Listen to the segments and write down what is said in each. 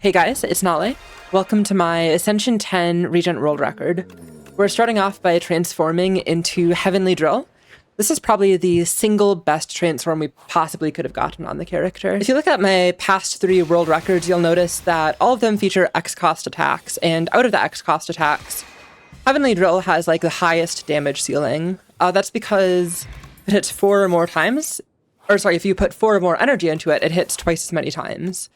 Hey guys, it's Nale. Welcome to my Ascension 10 Regent world record. We're starting off by transforming into Heavenly Drill. This is probably the single best transform we possibly could have gotten on the character. If you look at my past 3 world records, you'll notice that all of them feature X-cost attacks, and out of the X-cost attacks, Heavenly Drill has like the highest damage ceiling. That's because it hits 4 or more times, or sorry, if you put 4 or more energy into it, it hits twice as many times.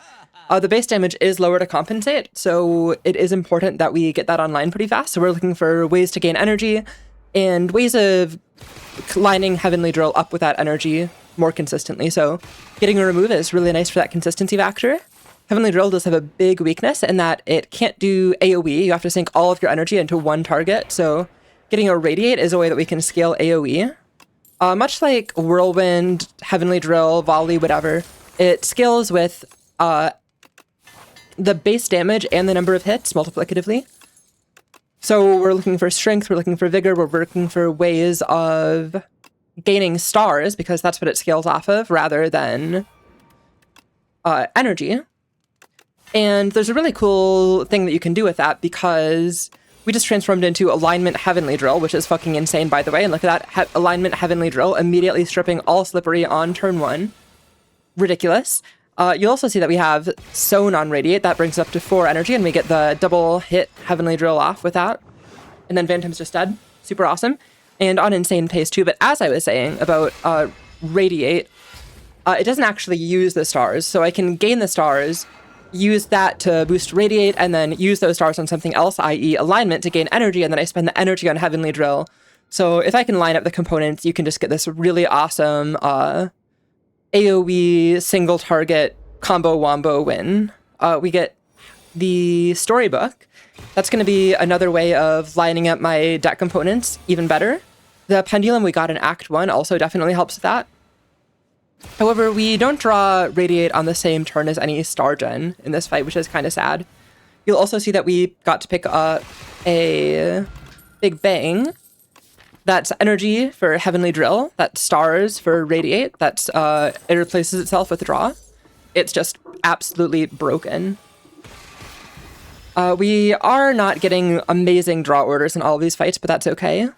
The base damage is lower to compensate, so it is important that we get that online pretty fast. So we're looking for ways to gain energy and ways of lining Heavenly Drill up with that energy more consistently. So getting a remove is really nice for that consistency factor. Heavenly Drill does have a big weakness in that it can't do AoE. You have to sink all of your energy into one target. So getting a Radiate is a way that we can scale AoE. Much like Whirlwind, Heavenly Drill, Volley, whatever, it scales with the base damage and the number of hits multiplicatively. So we're looking for strength, we're looking for vigor, we're looking for ways of gaining stars, because that's what it scales off of, rather than energy. And there's a really cool thing that you can do with that, because we just transformed into Alignment Heavenly Drill, which is fucking insane, by the way. And look at that, Alignment Heavenly Drill, immediately stripping all Slippery on turn 1. Ridiculous. You'll also see that we have Sown on Radiate. That brings up to 4 energy, and we get the double hit Heavenly Drill off with that. And then Phantom's just dead. Super awesome. And on Insane Pace too. But as I was saying about Radiate, it doesn't actually use the stars. So I can gain the stars, use that to boost Radiate, and then use those stars on something else, i.e. Alignment, to gain energy, and then I spend the energy on Heavenly Drill. So if I can line up the components, you can just get this really awesome AoE single target combo wombo win. We get the storybook. That's going to be another way of lining up my deck components even better. The pendulum we got in Act 1 also definitely helps with that. However, we don't draw Radiate on the same turn as any star gen in this fight, which is kind of sad. You'll also see that we got to pick up a Big Bang. That's energy for Heavenly Drill. That's stars for Radiate. That's it replaces itself with draw. It's just absolutely broken. We are not getting amazing draw orders in all of these fights, but that's okay.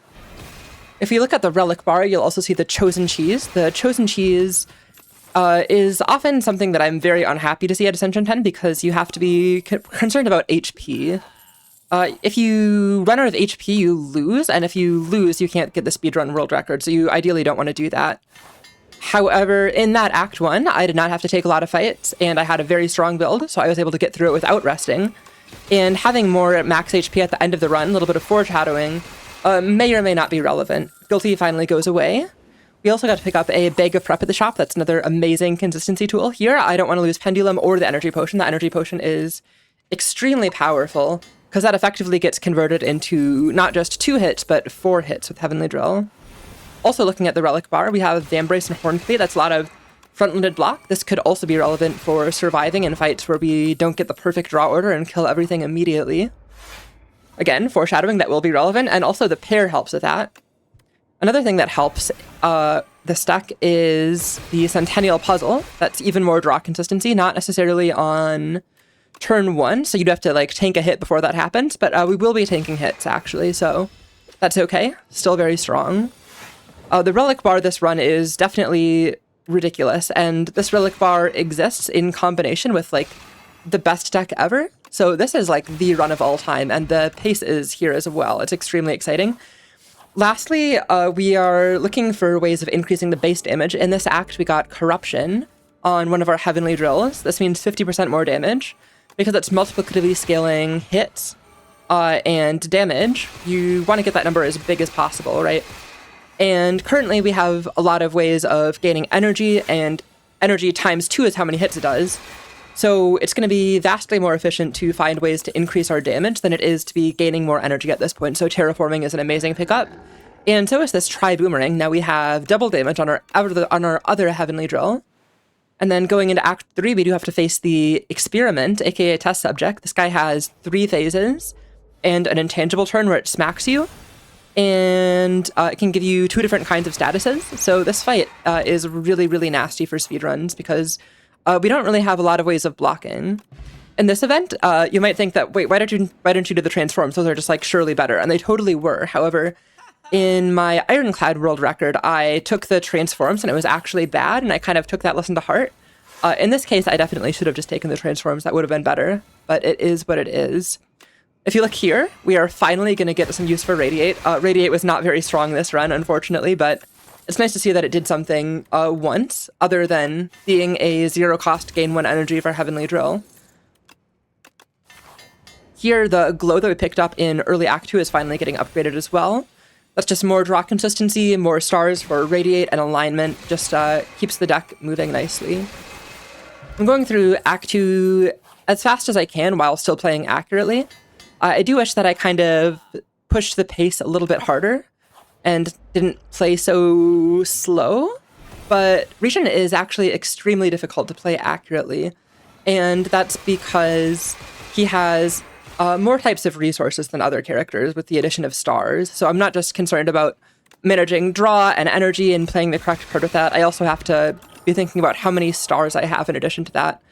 If you look at the relic bar, you'll also see the Chosen Cheese. The Chosen Cheese is often something that I'm very unhappy to see at Ascension 10, because you have to be concerned about HP. If you run out of HP, you lose, and if you lose, you can't get the speedrun world record, so you ideally don't want to do that. However, in that Act 1, I did not have to take a lot of fights, and I had a very strong build, so I was able to get through it without resting. And having more max HP at the end of the run, a little bit of foreshadowing, may or may not be relevant. Guilty finally goes away. We also got to pick up a bag of prep at the shop. That's another amazing consistency tool. Here, I don't want to lose Pendulum or the Energy Potion. The Energy Potion is extremely powerful, because that effectively gets converted into not just 2 hits, but 4 hits with Heavenly Drill. Also looking at the Relic bar, we have Vambrace and Hornplate. That's a lot of front-loaded block. This could also be relevant for surviving in fights where we don't get the perfect draw order and kill everything immediately. Again, foreshadowing, that will be relevant, and also the pair helps with that. Another thing that helps this deck is the Centennial Puzzle. That's even more draw consistency, not necessarily on turn 1, so you'd have to like tank a hit before that happens, but we will be tanking hits actually, so that's okay. Still very strong. The relic bar this run is definitely ridiculous, and this relic bar exists in combination with like the best deck ever. So this is like the run of all time, and the pace is here as well. It's extremely exciting. Lastly, we are looking for ways of increasing the base damage. In this act, we got Corruption on one of our Heavenly Drills. This means 50% more damage. Because it's multiplicatively scaling hits and damage, you want to get that number as big as possible, right? And currently we have a lot of ways of gaining energy, and energy times 2 is how many hits it does. So it's going to be vastly more efficient to find ways to increase our damage than it is to be gaining more energy at this point. So Terraforming is an amazing pickup. And so is this Tri-Boomerang. Now we have double damage on our other Heavenly Drill. And then going into Act 3, we do have to face the Experiment, aka Test Subject. This guy has 3 phases and an intangible turn where it smacks you. And it can give you 2 different kinds of statuses. So this fight is really, really nasty for speedruns, because we don't really have a lot of ways of blocking. In this event, you might think that, wait, why don't you do the transforms? Those are just like surely better, and they totally were. However, in my Ironclad world record, I took the transforms and it was actually bad, and I kind of took that lesson to heart. In this case, I definitely should have just taken the transforms. That would have been better, but it is what it is. If you look here, we are finally going to get some use for Radiate. Radiate was not very strong this run, unfortunately, but it's nice to see that it did something once, other than being a 0-cost gain 1 energy for Heavenly Drill. Here, the glow that we picked up in early Act 2 is finally getting upgraded as well. That's just more draw consistency, more stars for Radiate, and alignment. Just keeps the deck moving nicely. I'm going through Act 2 as fast as I can while still playing accurately. I do wish that I kind of pushed the pace a little bit harder and didn't play so slow, but Regent is actually extremely difficult to play accurately, and that's because he has more types of resources than other characters with the addition of stars. So I'm not just concerned about managing draw and energy and playing the correct card with that. I also have to be thinking about how many stars I have in addition to that.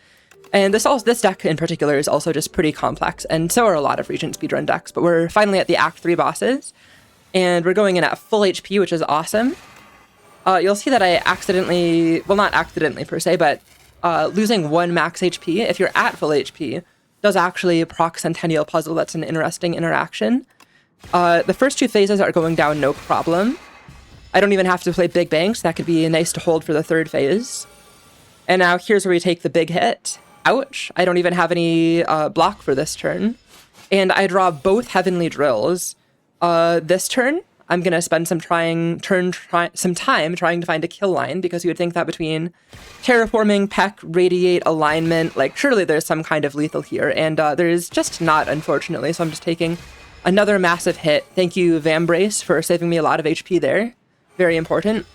And this deck in particular is also just pretty complex, and so are a lot of Regent speedrun decks. But we're finally at the Act 3 bosses, and we're going in at full HP, which is awesome. You'll see that I accidentally, well, not accidentally per se, but losing 1 max HP, if you're at full HP, does actually proc Centennial Puzzle. That's an interesting interaction. The first 2 phases are going down no problem. I don't even have to play Big Bang, so that could be nice to hold for the 3rd phase. And now here's where we take the big hit. Ouch, I don't even have any block for this turn. And I draw both Heavenly Drills. This turn, I'm going to spend some time trying to find a kill line, because you would think that between Terraforming, Peck, Radiate, Alignment, like surely there's some kind of lethal here, and there is just not, unfortunately, so I'm just taking another massive hit. Thank you, Vambrace, for saving me a lot of HP there. Very important.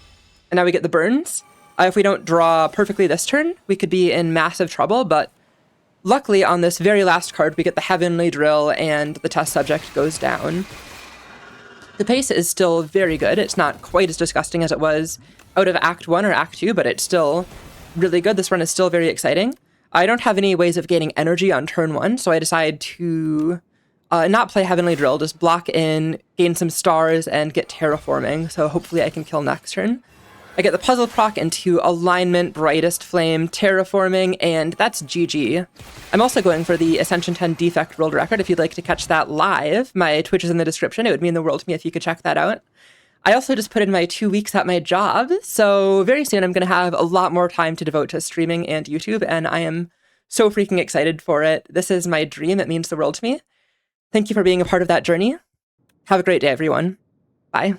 And now we get the burns. If we don't draw perfectly this turn, we could be in massive trouble, but luckily on this very last card, we get the Heavenly Drill and the test subject goes down. The pace is still very good. It's not quite as disgusting as it was out of Act 1 or Act 2, but it's still really good. This run is still very exciting. I don't have any ways of gaining energy on turn 1, so I decide to not play Heavenly Drill, just block in, gain some stars, and get Terraforming, so hopefully I can kill next turn. I get the puzzle proc into Alignment, Brightest Flame, Terraforming, and that's GG. I'm also going for the Ascension 10 Defect World Record. If you'd like to catch that live, my Twitch is in the description. It would mean the world to me if you could check that out. I also just put in my 2 weeks at my job, so very soon I'm going to have a lot more time to devote to streaming and YouTube, and I am so freaking excited for it. This is my dream. It means the world to me. Thank you for being a part of that journey. Have a great day, everyone. Bye.